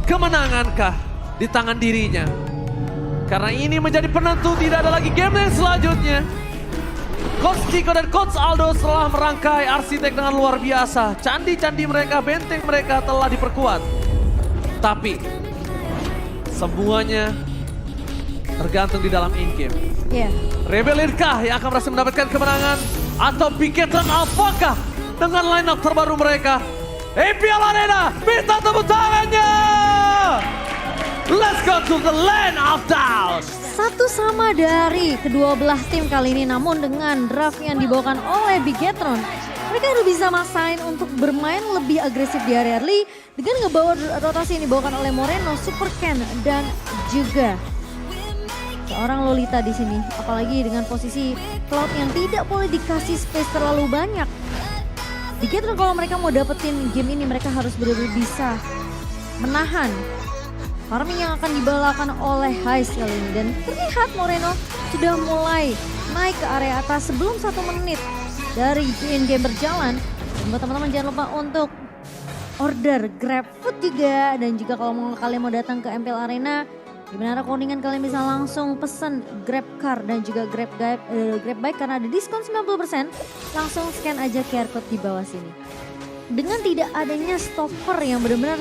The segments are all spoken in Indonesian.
kemenangankah di tangan dirinya? Karena ini menjadi penentu, tidak ada lagi game yang selanjutnya. Coach Chico dan Coach Aldo setelah merangkai arsitek dengan luar biasa. Candi-candi mereka, benteng mereka telah diperkuat. Tapi semuanya tergantung di dalam in-game. Iya. Rebellion-kah yang akan berhasil mendapatkan kemenangan? Atau Bigetron Alpha-kah dengan line-up terbaru mereka? MPL Arena, minta tepuk tangannya! Let's go to the land of doubt! Satu sama dari kedua belah tim kali ini, namun dengan draft yang dibawakan oleh Bigetron, mereka harus bisa maksain untuk bermain lebih agresif di area early dengan ngebawa rotasi yang dibawakan oleh Moreno, Super Ken, dan juga seorang Lolita di sini. Apalagi dengan posisi Cloud yang tidak boleh dikasih space terlalu banyak. Bigetron kalau mereka mau dapetin game ini, mereka harus benar-benar bisa menahan farming yang akan dibalakan oleh Heist kali ini. Dan terlihat Moreno sudah mulai naik ke area atas sebelum 1 menit dari in-game berjalan. Dan buat teman-teman jangan lupa untuk order Grab Food juga. Dan juga kalau kalian mau datang ke MPL Arena di Menara Kuningan, kalian bisa langsung pesan Grab Car dan juga Grab Bike karena ada diskon 90%. Langsung scan aja QR code di bawah sini. Dengan tidak adanya stopper yang benar-benar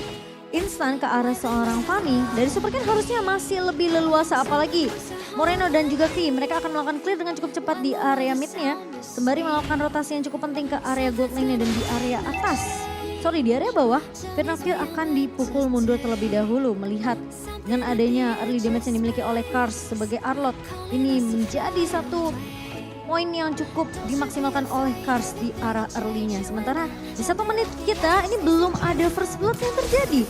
instan ke arah seorang Fami, dari Super Ken harusnya masih lebih leluasa, apalagi Moreno dan juga Vi. Mereka akan melakukan clear dengan cukup cepat di area midnya, sembari melakukan rotasi yang cukup penting ke area gold lane-nya dan di area atas. Di area bawah, Fnatic akan dipukul mundur terlebih dahulu melihat dengan adanya early damage yang dimiliki oleh Kars sebagai Arlot. Ini menjadi satu poin yang cukup dimaksimalkan oleh Kars di arah early-nya. Sementara di 1 menit kita ini belum ada first blood yang terjadi.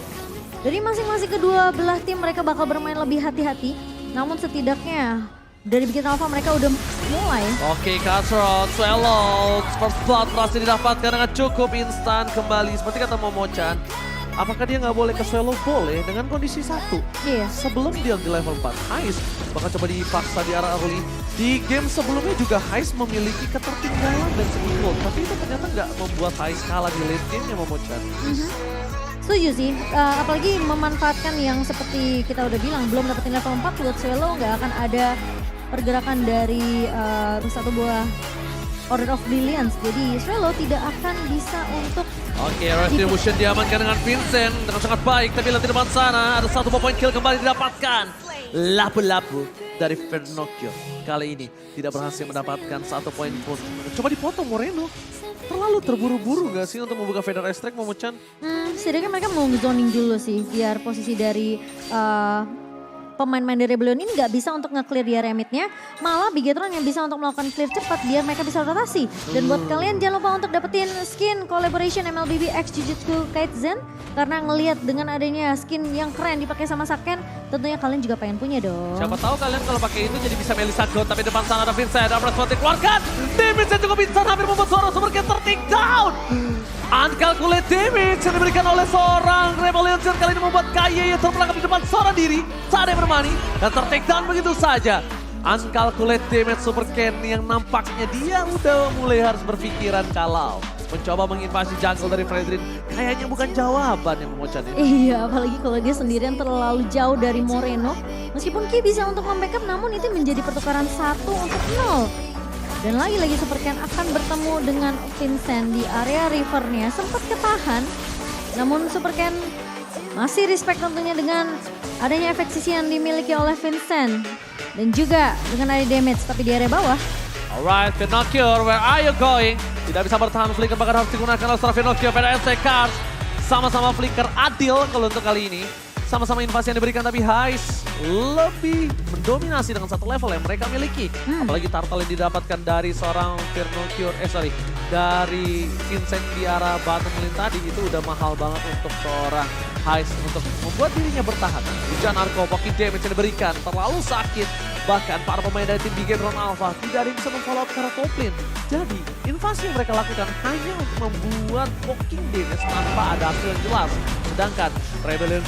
Dari masing-masing kedua belah tim mereka bakal bermain lebih hati-hati. Namun setidaknya dari Bigetron Alpha mereka udah mulai. Oke, Cutthroat, Swallow, first blood berhasil didapatkan dengan cukup instan kembali. Seperti kata Momochan, apakah dia nggak boleh ke Swallow? Boleh, dengan kondisi 1. Iya. Sebelum dia di level 4, Heist bahkan coba dipaksa di arah early. Di game sebelumnya juga Heist memiliki ketertinggalan dan segi gold. Tapi itu ternyata nggak membuat Heist kalah di late game-nya, Momochan. Setuju sih, apalagi memanfaatkan yang seperti kita udah bilang, belum dapetin level 4 buat Swallow nggak akan ada pergerakan dari satu buah Order of Brilliance. Jadi Swallow tidak akan bisa untuk Oke, Retribution diamankan dengan Vincent dengan sangat baik. Tapi lihat di depan sana ada 1 poin kill kembali didapatkan. Lapu-lapu dari Fernocchio kali ini tidak berhasil mendapatkan 1 poin pun. Coba dipotong Moreno. Terlalu terburu-buru gak sih untuk membuka Feather Strike, Momochan? Setidaknya mereka mau zoning dulu sih biar posisi dari pemain-pemain dari Rebellion ini nggak bisa untuk nge-clear di area midnya. Malah Bigetron yang bisa untuk melakukan clear cepat biar mereka bisa rotasi. Dan buat kalian jangan lupa untuk dapetin skin collaboration MLBB X Jujutsu Kaisen. Karena ngelihat dengan adanya skin yang keren dipakai sama Saken, tentunya kalian juga pengen punya dong. Siapa tahu kalian kalau pakai itu jadi bisa Melissa Gold. Tapi depan sana ada Vincent, ada Press dikeluarkan. Damage yang cukup instan hampir membuat seorang Super Ken ter-take down. Uncalculate damage yang diberikan oleh seorang Rebellion kali ini membuat KY yang terperangkap di depan seorang diri saat dia bermain dan ter-take down begitu saja. Uncalculate damage Super Ken yang nampaknya dia udah mulai harus berpikiran kalau mencoba menginvasi jungle dari Fredrin kayaknya bukan jawaban yang Momochan ini. Iya, apalagi kalau dia sendirian terlalu jauh dari Moreno. Meskipun Ki bisa untuk membackup, namun itu menjadi pertukaran 1 untuk 0. Dan lagi-lagi Super Ken akan bertemu dengan Vincent di area rivernya. Sempat ketahan, namun Super Ken masih respect tentunya dengan adanya efek sisi yang dimiliki oleh Vincent. Dan juga dengan ada damage, tapi di area bawah. Alright, Fenocchio, where are you going? Tidak bisa bertahan, Flicker bahkan harus digunakan oleh seorang Fenocchio. PDSC Cars sama-sama Flicker adil kalau untuk kali ini. Sama-sama invasi yang diberikan tapi Heist lebih mendominasi dengan 1 level yang mereka miliki. Apalagi turtle yang didapatkan dari seorang Fenocchio, dari Vincent di arah bottom lane tadi itu udah mahal banget untuk seorang Heist untuk membuat dirinya bertahan. Hujan Arko, pocket damage yang diberikan terlalu sakit. Bahkan para pemain dari tim Bigetron Alpha tidak ada yang bisa memfollow up karena top lane. Jadi invasi yang mereka lakukan hanya untuk membuat poking damage tanpa ada hasil yang jelas. Sedangkan Rebellion,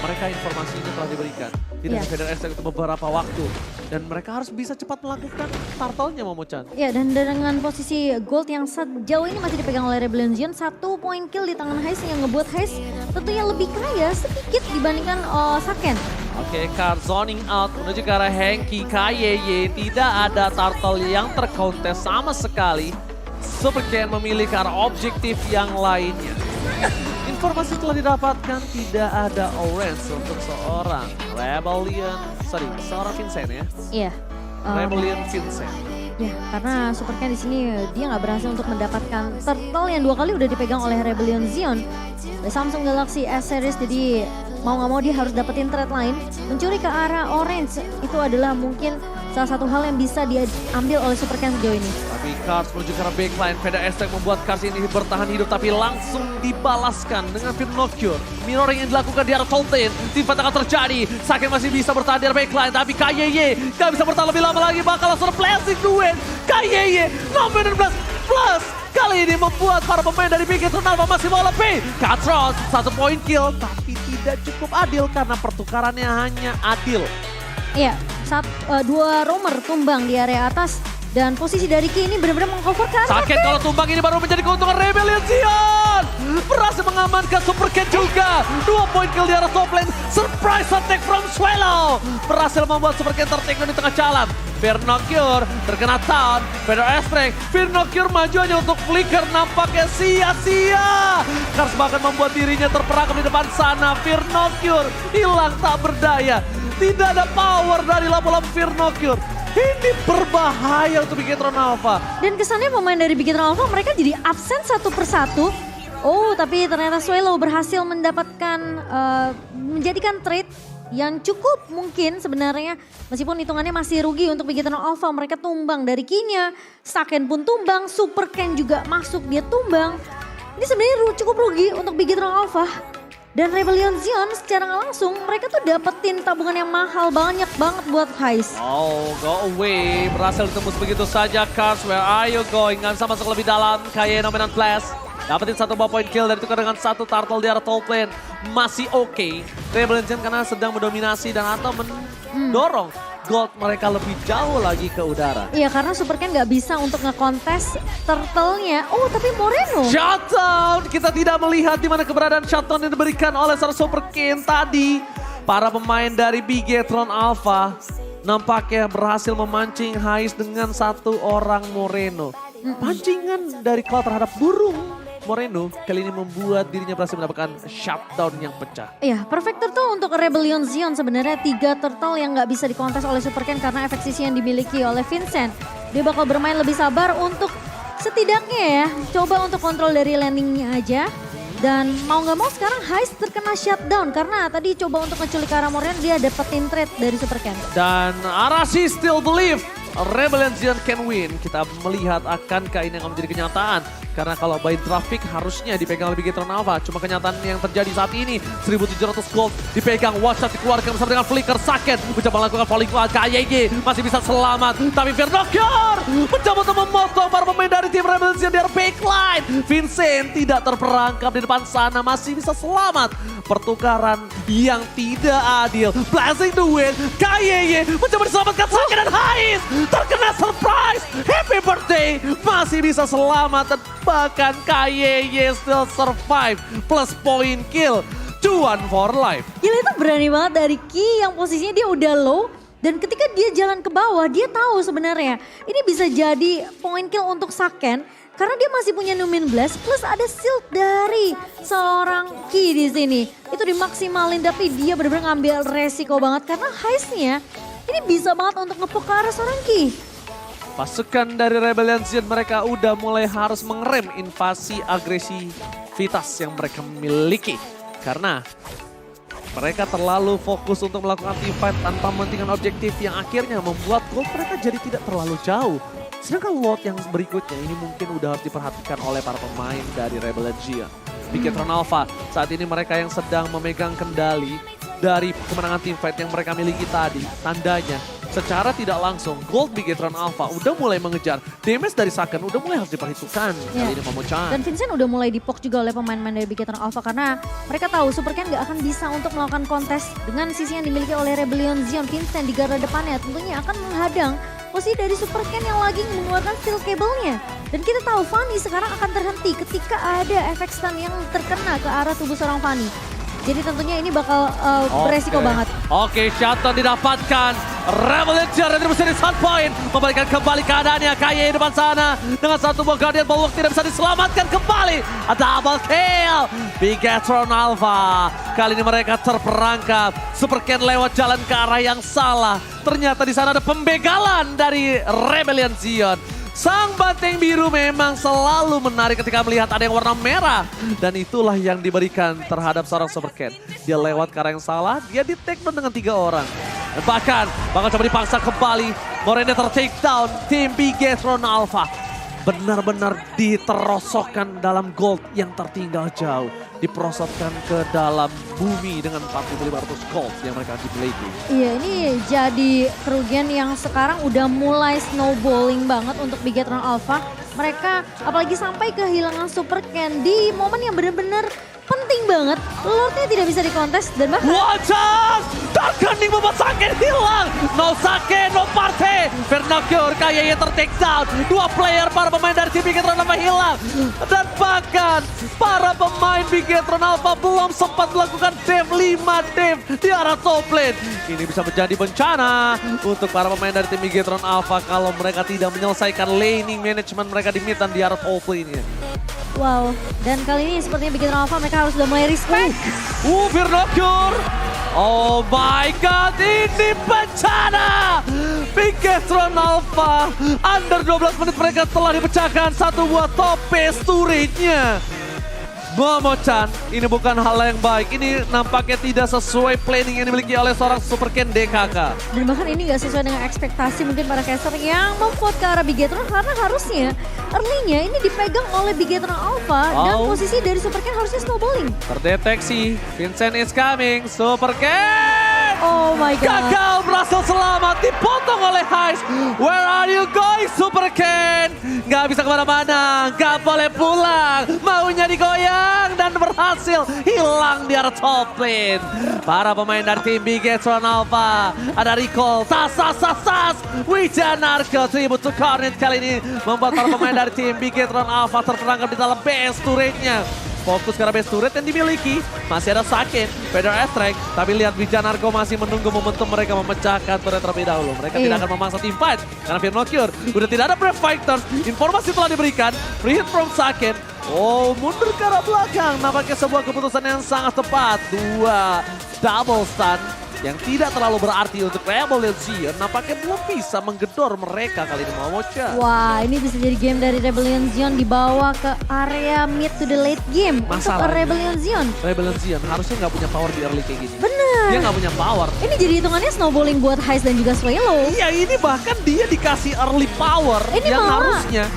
mereka informasinya telah diberikan. Tidak Iya. ada Vader Airstrike untuk beberapa waktu. Dan mereka harus bisa cepat melakukan turtle-nya Momo-chan. Ya, dan dengan posisi gold yang sejauh ini masih dipegang oleh Rebellion Zion, 1 poin kill di tangan Heist yang ngebuat Heist tentunya lebih kaya sedikit dibandingkan Saken. Oke, Kar zoning out menuju ke arah Henki, KYY. Tidak ada turtle yang terkontes sama sekali. Super Ken memilih ke arah objektif yang lainnya. Informasi telah didapatkan tidak ada orange untuk seorang seorang Vincent ya. Iya. Rebellion Vincent. Ya, karena Super Ken di sini dia nggak berhasil untuk mendapatkan turtle yang 2 kali udah dipegang oleh Rebellion Zion. Dari Samsung Galaxy S Series, jadi mau nggak mau dia harus dapetin trade lain. Mencuri ke arah orange itu adalah mungkin salah satu hal yang bisa dia ambil oleh Super Ken sejauh ini. Tapi Cars menuju ke arah backline. Vader Airstrike membuat Cars ini bertahan hidup tapi langsung dibalaskan dengan Pinocchio. Mirroring yang dilakukan di arah Tolten. Tim fight akan terjadi. Saken masih bisa bertahan di arah backline tapi KYY gak bisa bertahan lebih lama lagi. Bakal langsung flashing duet. KYY 16 plus. Kali ini membuat para pemain dari Bigetron Alpha masih mau lebih. Katron 1 poin kill tapi tidak cukup adil karena pertukarannya hanya adil. Iya, 2 roamer tumbang di area atas dan posisi dari Ki ini benar-benar mengcover ke arah Saken kalau tumbang ini baru menjadi keuntungan Rebellion Zion. Berhasil mengamankan Super Ken juga. 2 poin kill di arah top lane. Surprise attack from Swallow. Berhasil membuat Super Ken tertake di tengah jalan. Pinocchio terkena taun. Vader Airstrike. Pinocchio maju hanya untuk flicker. Nampaknya sia-sia. Kars bahkan membuat dirinya terperangkap di depan sana. Pinocchio hilang tak berdaya. Tidak ada power dari lapu-lapu Pinocchio. Ini berbahaya untuk Bigetron Alpha. Dan kesannya pemain dari Bigetron Alpha mereka jadi absen satu persatu. Oh, tapi ternyata Swallow berhasil mendapatkan, menjadikan trade yang cukup mungkin sebenarnya. Meskipun hitungannya masih rugi untuk Bigetron Alpha. Mereka tumbang dari Kinya, Saken pun tumbang, Super Ken juga masuk, dia tumbang. Ini sebenarnya cukup rugi untuk Bigetron Alpha. Dan Rebellion Zion secara nggak langsung mereka tuh dapetin tabungan yang mahal banyak banget buat Heist. Oh, go away. Berhasil ditembus begitu saja. Cars, where are you going? Nggak bisa masuk lebih dalam. Kaye Nominant Flash. Dapetin 1 buah point kill dari tukar dengan 1 turtle di arah top lane. Masih oke. Rebellion Zion karena sedang mendominasi dan atau mendorong gold mereka lebih jauh lagi ke udara. Iya, karena Super Ken nggak bisa untuk ngekontes turtle-nya. Oh, tapi Moreno. Shutdown! Kita tidak melihat di mana keberadaan shutdown yang diberikan oleh seorang Super Ken tadi. Para pemain dari Bigetron Alpha nampaknya berhasil memancing Heist dengan 1 orang Moreno. Pancingan dari Cloud terhadap burung Moreno kali ini membuat dirinya berhasil mendapatkan shutdown yang pecah. Iya, perfect turtle untuk Rebellion Zion sebenarnya 3 turtle yang nggak bisa dikontes oleh Super Ken karena efek sisi yang dimiliki oleh Vincent. Dia bakal bermain lebih sabar untuk setidaknya ya, coba untuk kontrol dari landingnya aja. Dan mau nggak mau sekarang Heist terkena shutdown karena tadi coba untuk ngeculik ke arah Moreno, dia dapetin trade dari Super Ken. Dan Arashi still believe Rebellion Zion can win. Kita melihat akankah ini akan menjadi kenyataan. Karena kalau by traffic harusnya dipegang oleh Bigetron Alpha. Cuma kenyataan yang terjadi saat ini 1.700 gold dipegang. Watch shot dikeluarkan bersama dengan Flicker. Saken mencoba melakukan falling flat. KYG masih bisa selamat. Tapi Pinocchio mencoba untuk memotong para pemain dari tim Rebellion Zion dari backline. Vincent tidak terperangkap di depan sana. Masih bisa selamat. Pertukaran yang tidak adil. Blazing the wind. KYG mencoba diselamatkan Saken dan Heist. Terkena surprise. Happy birthday. Masih bisa selamat dan bahkan KYY still survive plus point kill. Cuan for life. Gila, itu berani banget dari Ki yang posisinya dia udah low. Dan ketika dia jalan ke bawah dia tahu sebenarnya ini bisa jadi point kill untuk Saken. Karena dia masih punya Numin Blast plus ada shield dari seorang Ki di sini. Itu dimaksimalin tapi dia benar-benar ngambil resiko banget karena Heist-nya ini bisa banget untuk ngepok ke arah seorang Ki. Pasukan dari Rebellion Zion mereka udah mulai harus mengerem invasi agresivitas yang mereka miliki. Karena mereka terlalu fokus untuk melakukan team fight tanpa mementingkan objektif yang akhirnya membuat gold mereka jadi tidak terlalu jauh. Sedangkan lot yang berikutnya ini mungkin udah harus diperhatikan oleh para pemain dari Rebellion Zion. Bigetron Alpha saat ini mereka yang sedang memegang kendali dari kemenangan team fight yang mereka miliki tadi. Tandanya secara tidak langsung Gold Bigetron Alpha udah mulai mengejar. Damage dari Saken udah mulai harus diperhitungkan kali ini Momo-chan. Dan Vincent udah mulai dipok juga oleh pemain-pemain dari Bigetron Alpha karena mereka tahu Super Ken gak akan bisa untuk melakukan kontes dengan sisi yang dimiliki oleh Rebellion Zion. Vincent di garda depannya tentunya akan menghadang posisi dari Super Ken yang lagi mengeluarkan steel cable-nya. Dan kita tahu Fanny sekarang akan terhenti ketika ada efek stun yang terkena ke arah tubuh seorang Fanny. Jadi tentunya ini bakal beresiko banget. Oke, shutdown didapatkan. Rebellion Zion dari di Sun Point. Membalikan kembali keadaannya. Kaye di depan sana. Dengan satu buah Guardian Bulwark tidak bisa diselamatkan kembali. Double kill. Bigetron Alpha. Kali ini mereka terperangkap. Super Ken lewat jalan ke arah yang salah. Ternyata di sana ada pembegalan dari Rebellion Zion. Sang banteng biru memang selalu menarik ketika melihat ada yang warna merah. Dan itulah yang diberikan terhadap seorang Super Ken. Dia lewat ke arah yang salah, dia di take down dengan 3 orang. Dan bahkan bakal coba dipaksa kembali. Morena ter-take down tim Bigetron Alpha. Benar-benar diterosokkan dalam gold yang tertinggal jauh. Diperosotkan ke dalam bumi dengan 4.500 gold yang mereka dimiliki. Iya, ini jadi kerugian yang sekarang udah mulai snowballing banget untuk Bigetron Alpha. Mereka apalagi sampai kehilangan Super Ken di momen yang benar-benar penting banget. Lordnya tidak bisa dikontes dan bahkan... Wajah! Darkening membuat Saken hilang! No Sake, no party! Vernacular kayaknya ter-take down. 2 player para pemain dari tim Bigetron Alpha hilang. Dan bahkan para pemain Bigetron Alpha belum sempat melakukan dive 5 dive di arah top lane. Ini bisa menjadi bencana untuk para pemain dari tim Bigetron Alpha kalau mereka tidak menyelesaikan laning management mereka di mid dan di arah top lane-nya. Wow, dan kali ini sepertinya Bigetron Alpha mereka harus udah mulai respect. Vernacular! Oh my god, ini bencana! Bigetron Alpha, under 12 menit mereka telah dipecahkan satu buah top base turret-nya. Momo-chan, ini bukan hal yang baik. Ini nampaknya tidak sesuai planning yang dimiliki oleh seorang Super Ken DKK. Dan bahkan ini gak sesuai dengan ekspektasi mungkin para caster yang memvote ke arah Bigetron karena harusnya early-nya ini dipegang oleh Bigetron Alpha dan posisi dari Super Ken harusnya snowballing. Terdeteksi, Vincent is coming, Super Ken! Oh my god. Gagal berhasil selamat, dipotong oleh Heist. Where are you going Super Ken? Gak bisa kemana-mana, gak boleh pulang. Maunya digoyang dan berhasil hilang di arah top lane. Para pemain dari tim Bigetron Alpha. Ada recall, tas. Wijanarko tribute to Cornet kali ini. Membuat para pemain dari tim Bigetron Alpha terperangkap di dalam base turretnya. Fokus ke arah base turret yang dimiliki. Masih ada Saken, Feather Astrek. Tapi lihat Wijanarko masih menunggu momentum mereka memecahkan turret terlebih dahulu. Mereka tidak akan memaksa team fight. Karena Vernacular udah tidak ada Brave Fighters. Informasi telah diberikan. Free hit from Saken. Oh, mundur ke arah belakang. Nampaknya sebuah keputusan yang sangat tepat. 2 double stun yang tidak terlalu berarti untuk Rebellion Zion. Nampaknya belum bisa menggedor mereka kali ini Momo-chan. Wah, ini bisa jadi game dari Rebellion Zion dibawa ke area mid to the late game. Untuk Rebellion Zion. Rebellion Zion harusnya nggak punya power di early kayak gini. Bener. Dia nggak punya power. Ini jadi hitungannya snowballing buat Heist dan juga Swallow. Iya, ini bahkan dia dikasih early power ini yang malah harusnya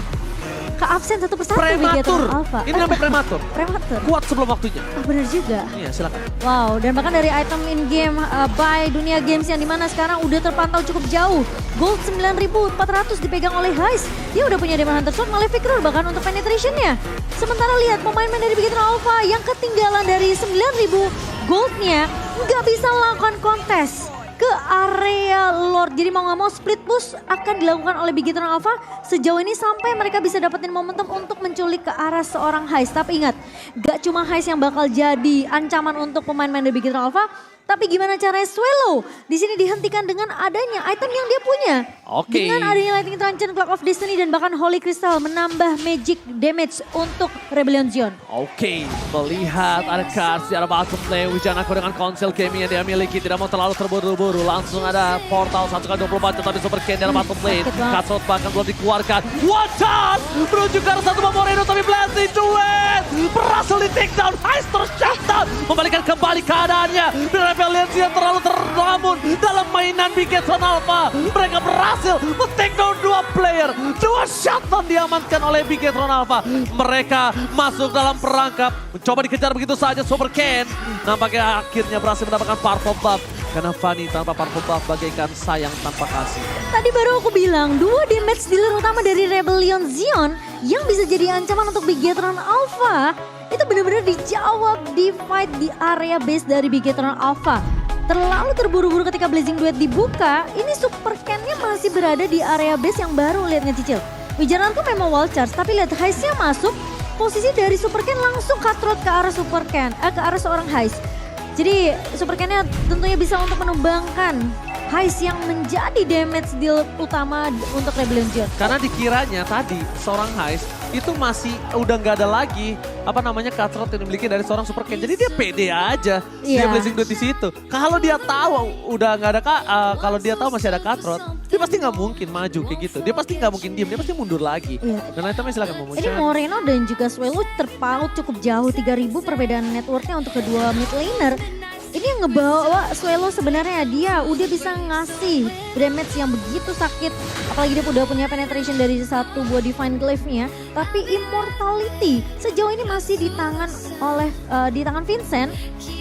ke absen satu persatu prematur. Alpha. Ini namanya prematur. Prematur. Kuat sebelum waktunya. Oh, bener juga. Iya, silakan. Wow, dan bahkan dari item in game by Dunia Games yang dimana sekarang udah terpantau cukup jauh. Gold 9.400 dipegang oleh Heist. Dia udah punya Demon Hunter Sword, Malefic Roar bahkan untuk penetrationnya. Sementara lihat pemain-pemain dari Bigetron Alpha yang ketinggalan dari 9.000 goldnya nggak bisa melakukan kontes ke area Lord. Jadi mau nggak mau split push akan dilakukan oleh Bigetron Alpha sejauh ini sampai mereka bisa dapetin momentum untuk menculik ke arah seorang Heist. Tapi ingat, gak cuma Heist yang bakal jadi ancaman untuk pemain-pemain dari Bigetron Alpha, tapi gimana caranya Swallow di sini dihentikan dengan adanya item yang dia punya. Oke. Dengan adanya Lightning Truncheon, Clock of Destiny dan bahkan Holy Crystal menambah magic damage untuk Rebellion Zion. Oke, melihat ada cards di arah bottom lane. Wijanarko dengan konsel gaming yang dia miliki tidak mau terlalu terburu-buru. Langsung ada portal 1x24 tapi Super Ken di arah bottom lane. Cutthroat bahkan belum dikeluarkan. Wajah menuju ke arah satu Moreno tapi Blessing Duet berhasil di take down. Heist tershutdown, membalikan kembali keadaannya. Rebellion Zion terlalu terlamun dalam mainan Bigetron Alpha. Mereka berhasil men-take down 2 player. 2 shutdown diamankan oleh Bigetron Alpha. Mereka masuk dalam perangkap. Mencoba dikejar begitu saja Super Ken. Nampaknya akhirnya berhasil mendapatkan powerful buff. Karena Fanny tanpa purple buff bagaikan sayang tanpa kasih. Tadi baru aku bilang, 2 damage dealer utama dari Rebellion Zion yang bisa jadi ancaman untuk Bigetron Alpha. Itu benar-benar dijawab di fight di area base dari Bigetron Alpha. Terlalu terburu-buru ketika Blazing Duet dibuka, ini Super Ken-nya masih berada di area base yang baru lihat ngecicil. Wijaran tuh memang wall charge, tapi lihat Heist-nya masuk, posisi dari Super Ken langsung cutthroat ke arah ke arah seorang Heist. Jadi Super Ken-nya tentunya bisa untuk menumbangkan Heist yang menjadi damage deal utama untuk Rebellion Zion. Karena dikiranya tadi seorang Heist itu masih udah nggak ada lagi cutthroat yang dimiliki dari seorang Super Ken. Jadi dia pede aja, dia Blazing Duet di situ. Kalau dia tahu udah nggak ada kalau dia tahu masih ada cutthroat, dia pasti nggak mungkin maju kayak gitu. Dia pasti nggak mungkin diem, dia pasti mundur lagi. Dan itemnya silakan memuncak. Ini Moreno dan juga Swallow terpaut cukup jauh, 3.000 perbedaan networknya untuk kedua mid laner. Ini yang ngebawa Swallow sebenarnya, dia udah bisa ngasih damage yang begitu sakit. Apalagi dia udah punya penetration dari satu buah Divine Glaive-nya. Tapi Immortality sejauh ini masih di tangan Vincent.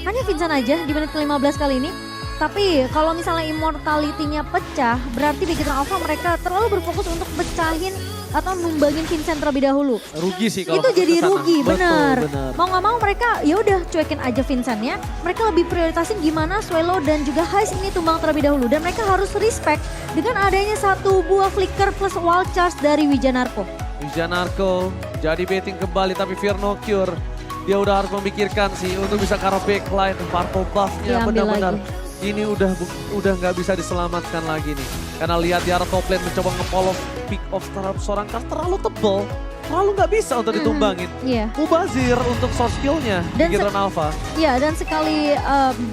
Hanya Vincent aja di menit ke-15 kali ini. Tapi kalau misalnya Immortality-nya pecah, berarti Bigetron Alpha mereka terlalu berfokus untuk pecahin atau numbangin Vincent terlebih dahulu. Rugi sih kalau itu jadi kesana. rugi, benar. Betul. Mau nggak mau mereka ya udah cuekin aja Vincent-nya. Mereka lebih prioritasin gimana Swallow dan juga Heist ini tumbang terlebih dahulu. Dan mereka harus respect dengan adanya satu buah flicker plus wall charge dari Wijanarko. Wijanarko jadi baiting kembali, tapi Fear No Cure dia udah harus memikirkan sih untuk bisa cover backline. Purple buff-nya benar-benar ini udah nggak bisa diselamatkan lagi nih. Karena lihat di arah top lane mencoba nge-follow pick off terhadap seorang Kars terlalu tebal. Terlalu nggak bisa untuk ditumbangin. Mubazir untuk source skill-nya Bigetron Alpha. Iya, dan sekali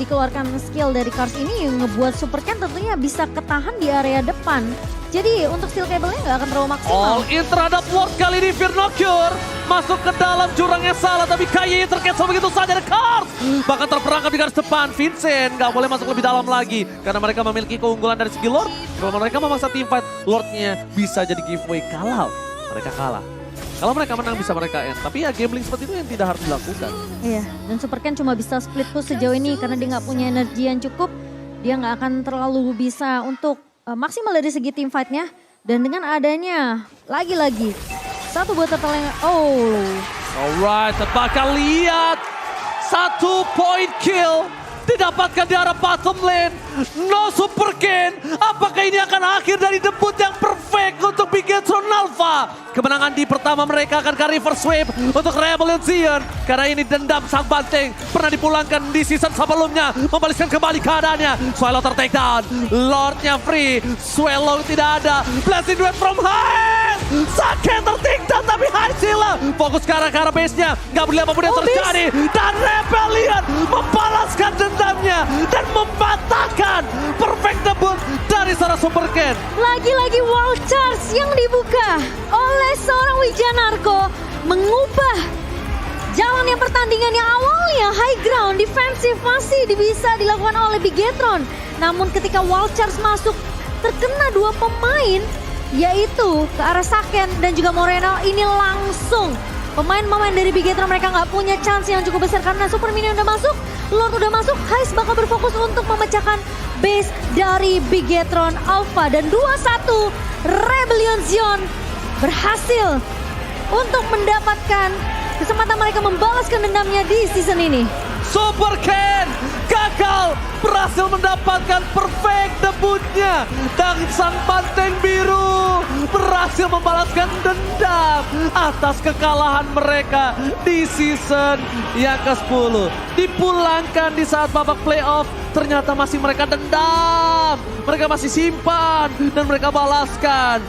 dikeluarkan skill dari Kars ini ngebuat Super Ken tentunya bisa ketahan di area depan. Jadi untuk steel cable-nya nggak akan terlalu maksimal. All in terhadap Ward kali ini Fear No Cure. Masuk ke dalam jurang yang salah, tapi Kaye tercancel begitu saja dari Kars. Bahkan terperangkap di garis depan, Vincent nggak boleh masuk lebih dalam lagi. Karena mereka memiliki keunggulan dari segi Lord. Kalau mereka memaksa teamfight, Lord-nya bisa jadi giveaway kalau mereka kalah. Kalau mereka menang bisa mereka end, tapi ya gambling seperti itu yang tidak harus dilakukan. Iya, dan Super Ken cuma bisa split push sejauh ini karena dia nggak punya energi yang cukup. Dia nggak akan terlalu bisa untuk maksimal dari segi team fight-nya. Dan dengan adanya lagi-lagi satu buah turtle yang Alright, bakal lihat 1 point kill didapatkan di arah bottom lane. No Super Ken. Apakah ini akan akhir dari debut yang perfect untuk Bigetron Alpha? Kemenangan di pertama mereka akan ke reverse wave untuk Rebellion Zion. Karena ini dendam sang banteng pernah dipulangkan di season sebelumnya. Membalaskan kembali keadaannya. Swallow ter-take down. Lordnya free. Swallow tidak ada. Blazing Duet from high. Sakit ter-take down tapi Haizilla. Fokus ke arah base-nya. Gak boleh apapun yang terjadi. Dan Rebellion membalaskan dendamnya. Dan mematahkan perfect debut dari seorang Super Ken. Lagi-lagi wall charge yang dibuka oleh seorang Wijanarko mengubah jalannya pertandingan yang awalnya high ground defensif masih bisa dilakukan oleh Bigetron. Namun ketika wall charge masuk terkena 2 pemain yaitu ke arah Saken dan juga Moreno, ini langsung pemain-pemain dari Bigetron mereka nggak punya chance yang cukup besar karena Super Minion udah masuk, Lord udah masuk, Heist bakal berfokus untuk memecahkan base dari Bigetron Alpha. Dan 2-1 Rebellion Zion berhasil untuk mendapatkan kesempatan mereka membalaskan dendamnya di season ini. Super Ken gagal berhasil mendapatkan perfect debutnya. Dan sang banteng biru berhasil membalaskan dendam atas kekalahan mereka di season yang ke-10. Dipulangkan di saat babak playoff, ternyata masih mereka dendam. Mereka masih simpan dan mereka balaskan.